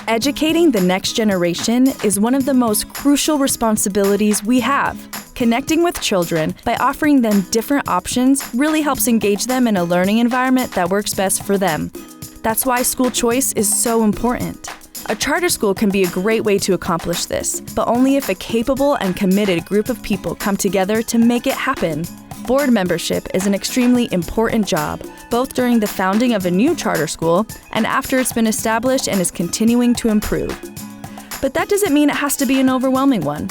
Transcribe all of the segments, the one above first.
Educating the next generation is one of the most crucial responsibilities we have. Connecting with children by offering them different options really helps engage them in a learning environment that works best for them. That's why school choice is so important. A charter school can be a great way to accomplish this, but only if a capable and committed group of people come together to make it happen. Board membership is an extremely important job, both during the founding of a new charter school and after it's been established and is continuing to improve. But that doesn't mean it has to be an overwhelming one.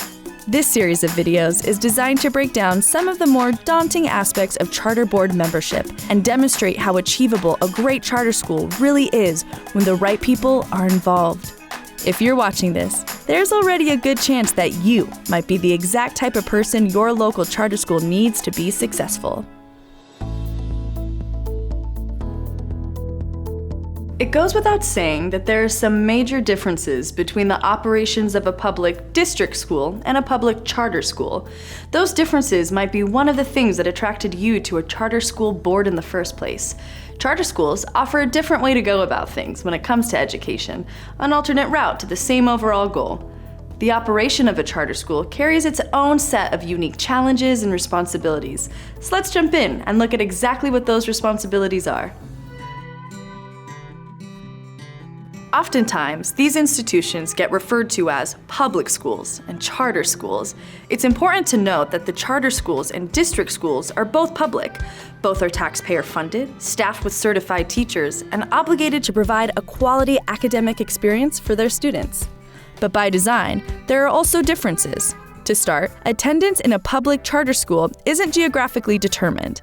This series of videos is designed to break down some of the more daunting aspects of charter board membership and demonstrate how achievable a great charter school really is when the right people are involved. If you're watching this, there's already a good chance that you might be the exact type of person your local charter school needs to be successful. It goes without saying that there are some major differences between the operations of a public district school and a public charter school. Those differences might be one of the things that attracted you to a charter school board in the first place. Charter schools offer a different way to go about things when it comes to education, an alternate route to the same overall goal. The operation of a charter school carries its own set of unique challenges and responsibilities. So let's jump in and look at exactly what those responsibilities are. Oftentimes, these institutions get referred to as public schools and charter schools. It's important to note that the charter schools and district schools are both public. Both are taxpayer-funded, staffed with certified teachers, and obligated to provide a quality academic experience for their students. But by design, there are also differences. To start, attendance in a public charter school isn't geographically determined.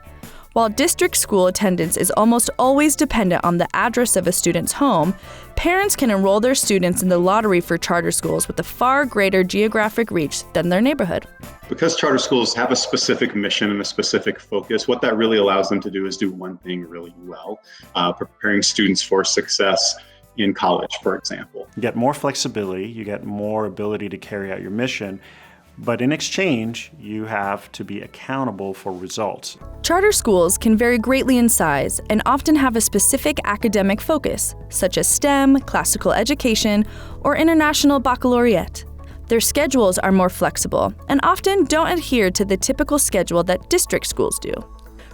While district school attendance is almost always dependent on the address of a student's home, parents can enroll their students in the lottery for charter schools with a far greater geographic reach than their neighborhood. Because charter schools have a specific mission and a specific focus, what that really allows them to do is do one thing really well, preparing students for success in college, for example. You get more flexibility, you get more ability to carry out your mission, but in exchange, you have to be accountable for results. Charter schools can vary greatly in size and often have a specific academic focus, such as STEM, classical education, or international baccalaureate. Their schedules are more flexible and often don't adhere to the typical schedule that district schools do.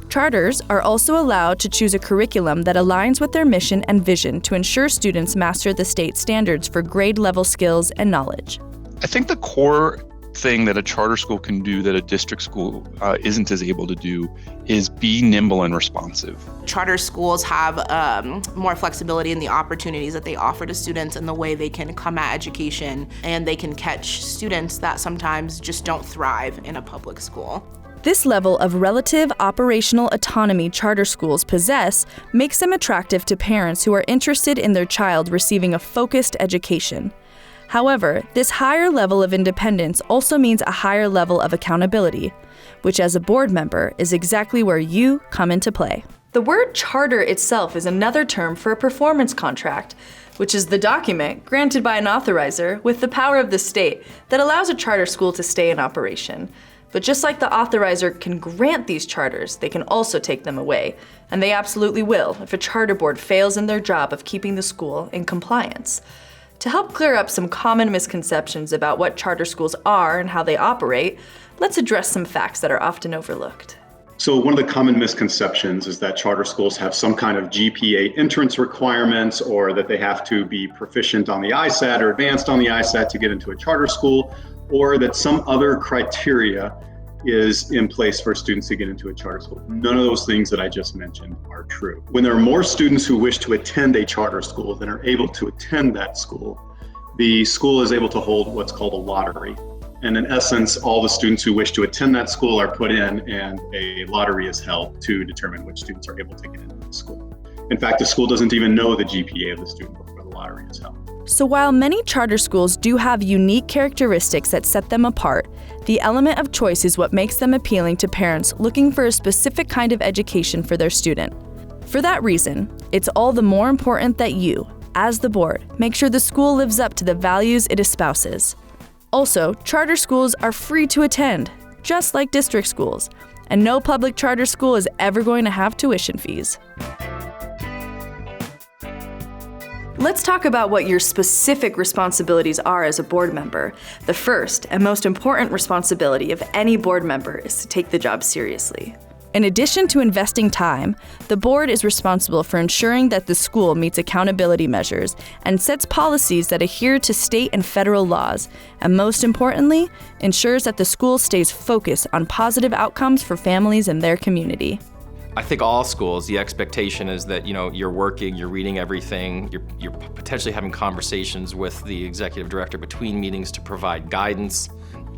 Charters are also allowed to choose a curriculum that aligns with their mission and vision to ensure students master the state standards for grade-level skills and knowledge. I think the core thing that a charter school can do that a district school isn't as able to do is be nimble and responsive. Charter schools have more flexibility in the opportunities that they offer to students and the way they can come at education, and they can catch students that sometimes just don't thrive in a public school. This level of relative operational autonomy charter schools possess makes them attractive to parents who are interested in their child receiving a focused education. However, this higher level of independence also means a higher level of accountability, which as a board member is exactly where you come into play. The word charter itself is another term for a performance contract, which is the document granted by an authorizer with the power of the state that allows a charter school to stay in operation. But just like the authorizer can grant these charters, they can also take them away, and they absolutely will if a charter board fails in their job of keeping the school in compliance. To help clear up some common misconceptions about what charter schools are and how they operate, let's address some facts that are often overlooked. So one of the common misconceptions is that charter schools have some kind of GPA entrance requirements, or that they have to be proficient on the ISAT or advanced on the ISAT to get into a charter school, or that some other criteria is in place for students to get into a charter school. None of those things that I just mentioned are true. When there are more students who wish to attend a charter school than are able to attend that school, the school is able to hold what's called a lottery. And in essence, all the students who wish to attend that school are put in, and a lottery is held to determine which students are able to get into the school. In fact, the school doesn't even know the GPA of the student before the lottery is held. So while many charter schools do have unique characteristics that set them apart, the element of choice is what makes them appealing to parents looking for a specific kind of education for their student. For that reason, it's all the more important that you, as the board, make sure the school lives up to the values it espouses. Also, charter schools are free to attend, just like district schools, and no public charter school is ever going to have tuition fees. Let's talk about what your specific responsibilities are as a board member. The first and most important responsibility of any board member is to take the job seriously. In addition to investing time, the board is responsible for ensuring that the school meets accountability measures and sets policies that adhere to state and federal laws, and most importantly, ensures that the school stays focused on positive outcomes for families and their community. I think all schools, the expectation is that, you're working, you're reading everything, you're potentially having conversations with the executive director between meetings to provide guidance,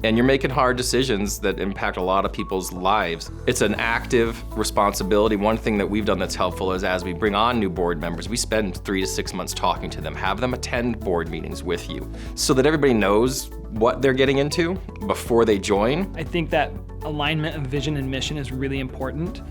and you're making hard decisions that impact a lot of people's lives. It's an active responsibility. One thing that we've done that's helpful is as we bring on new board members, we spend 3 to 6 months talking to them, have them attend board meetings with you so that everybody knows what they're getting into before they join. I think that alignment of vision and mission is really important.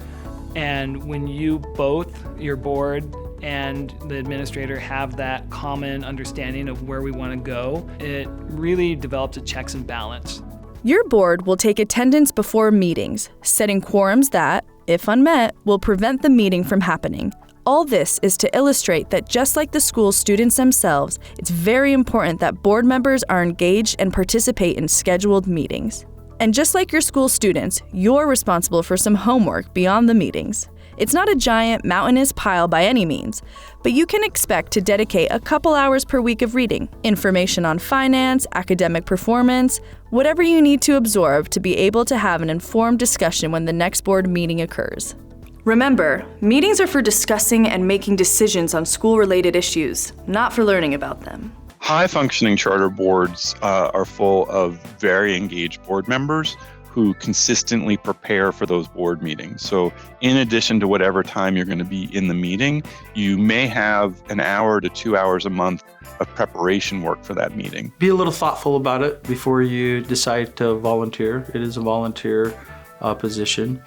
And when you both, your board and the administrator, have that common understanding of where we want to go, it really develops a checks and balance. Your board will take attendance before meetings, setting quorums that, if unmet, will prevent the meeting from happening. All this is to illustrate that just like the school students themselves, it's very important that board members are engaged and participate in scheduled meetings. And just like your school students, you're responsible for some homework beyond the meetings. It's not a giant, mountainous pile by any means, but you can expect to dedicate a couple hours per week of reading, information on finance, academic performance, whatever you need to absorb to be able to have an informed discussion when the next board meeting occurs. Remember, meetings are for discussing and making decisions on school-related issues, not for learning about them. High-functioning charter boards are full of very engaged board members who consistently prepare for those board meetings. So in addition to whatever time you're going to be in the meeting, you may have an hour to 2 hours a month of preparation work for that meeting. Be a little thoughtful about it before you decide to volunteer. It is a volunteer position.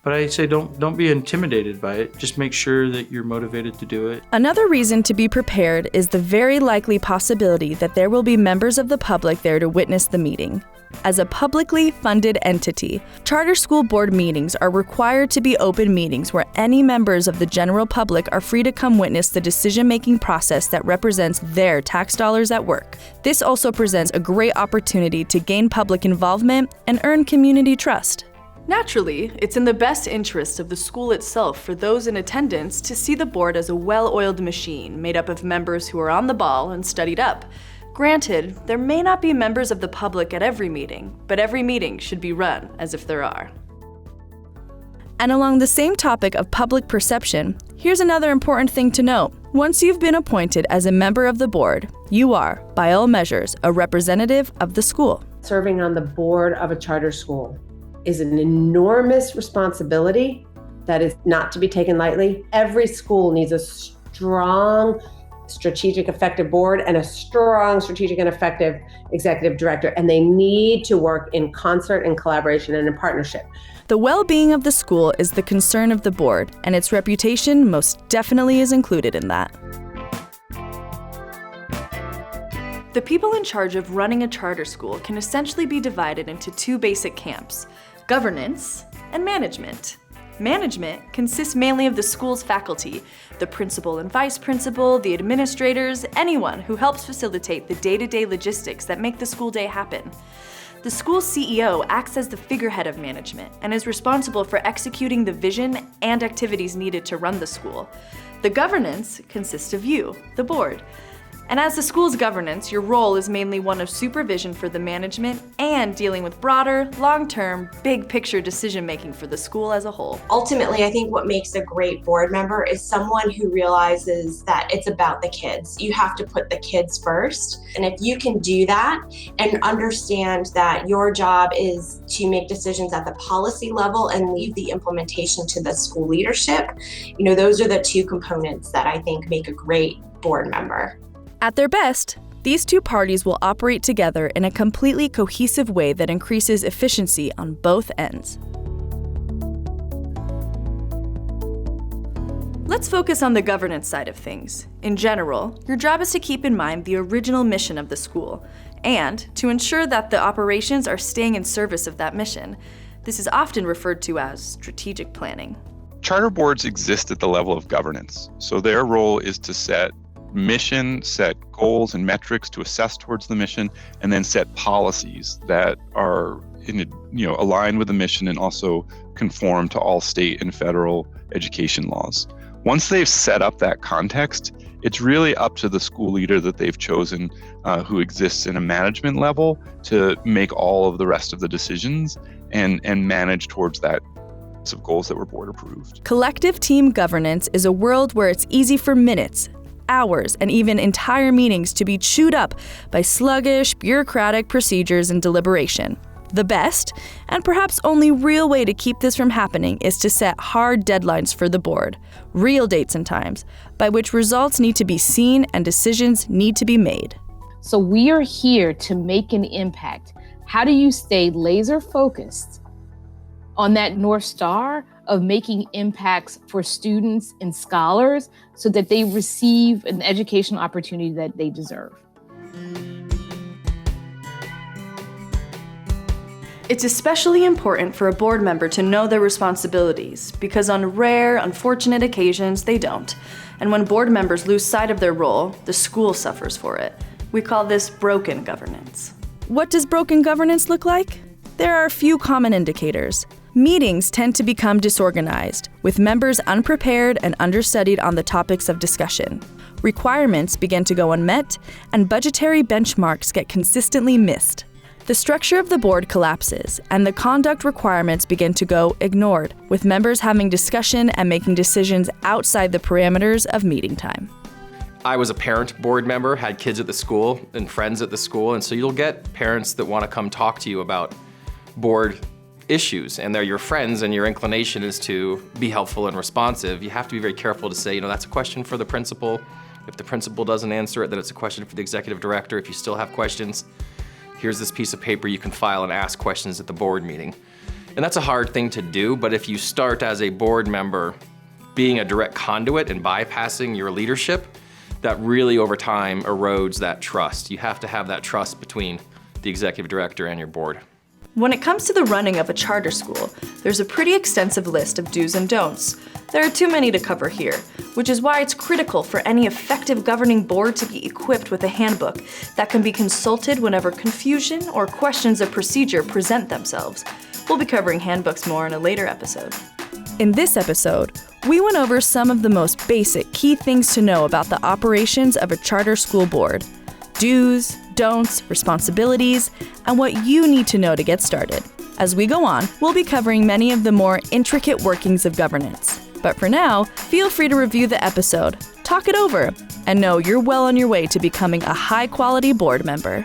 But I say don't be intimidated by it. Just make sure that you're motivated to do it. Another reason to be prepared is the very likely possibility that there will be members of the public there to witness the meeting. As a publicly funded entity, charter school board meetings are required to be open meetings where any members of the general public are free to come witness the decision-making process that represents their tax dollars at work. This also presents a great opportunity to gain public involvement and earn community trust. Naturally, it's in the best interest of the school itself for those in attendance to see the board as a well-oiled machine made up of members who are on the ball and studied up. Granted, there may not be members of the public at every meeting, but every meeting should be run as if there are. And along the same topic of public perception, here's another important thing to note. Once you've been appointed as a member of the board, you are, by all measures, a representative of the school. Serving on the board of a charter school is an enormous responsibility that is not to be taken lightly. Every school needs a strong, strategic, effective board and a strong, strategic, and effective executive director, and they need to work in concert and collaboration and in partnership. The well-being of the school is the concern of the board, and its reputation most definitely is included in that. The people in charge of running a charter school can essentially be divided into two basic camps: governance and management. Management consists mainly of the school's faculty, the principal and vice principal, the administrators, anyone who helps facilitate the day-to-day logistics that make the school day happen. The school's CEO acts as the figurehead of management and is responsible for executing the vision and activities needed to run the school. The governance consists of you, the board. And as the school's governance, your role is mainly one of supervision for the management and dealing with broader, long-term, big-picture decision-making for the school as a whole. Ultimately, I think what makes a great board member is someone who realizes that it's about the kids. You have to put the kids first. And if you can do that and understand that your job is to make decisions at the policy level and leave the implementation to the school leadership, those are the two components that I think make a great board member. At their best, these two parties will operate together in a completely cohesive way that increases efficiency on both ends. Let's focus on the governance side of things. In general, your job is to keep in mind the original mission of the school and to ensure that the operations are staying in service of that mission. This is often referred to as strategic planning. Charter boards exist at the level of governance, so their role is to set mission, set goals and metrics to assess towards the mission, and then set policies that are aligned with the mission and also conform to all state and federal education laws. Once they've set up that context, it's really up to the school leader that they've chosen, who exists in a management level, to make all of the rest of the decisions and manage towards that of goals that were board approved. Collective team governance is a world where it's easy for minutes, hours, and even entire meetings to be chewed up by sluggish, bureaucratic procedures and deliberation. The best, and perhaps only real way to keep this from happening, is to set hard deadlines for the board, real dates and times, by which results need to be seen and decisions need to be made. So we are here to make an impact. How do you stay laser focused on that North Star of making impacts for students and scholars so that they receive an educational opportunity that they deserve? It's especially important for a board member to know their responsibilities, because on rare, unfortunate occasions, they don't. And when board members lose sight of their role, the school suffers for it. We call this broken governance. What does broken governance look like? There are a few common indicators. Meetings tend to become disorganized, with members unprepared and understudied on the topics of discussion. Requirements begin to go unmet, and budgetary benchmarks get consistently missed. The structure of the board collapses, and the conduct requirements begin to go ignored, with members having discussion and making decisions outside the parameters of meeting time. I was a parent board member, had kids at the school and friends at the school, and so you'll get parents that want to come talk to you about board issues, and they're your friends, and your inclination is to be helpful and responsive. You have to be very careful to say, that's a question for the principal. If the principal doesn't answer it, then it's a question for the executive director. If you still have questions, here's this piece of paper you can file and ask questions at the board meeting. And that's a hard thing to do, but if you start as a board member being a direct conduit and bypassing your leadership, that really over time erodes that trust. You have to have that trust between the executive director and your board. When it comes to the running of a charter school, there's a pretty extensive list of do's and don'ts. There are too many to cover here, which is why it's critical for any effective governing board to be equipped with a handbook that can be consulted whenever confusion or questions of procedure present themselves. We'll be covering handbooks more in a later episode. In this episode, we went over some of the most basic key things to know about the operations of a charter school board. Do's, don'ts, responsibilities, and what you need to know to get started. As we go on, we'll be covering many of the more intricate workings of governance. But for now, feel free to review the episode, talk it over, and know you're well on your way to becoming a high-quality board member.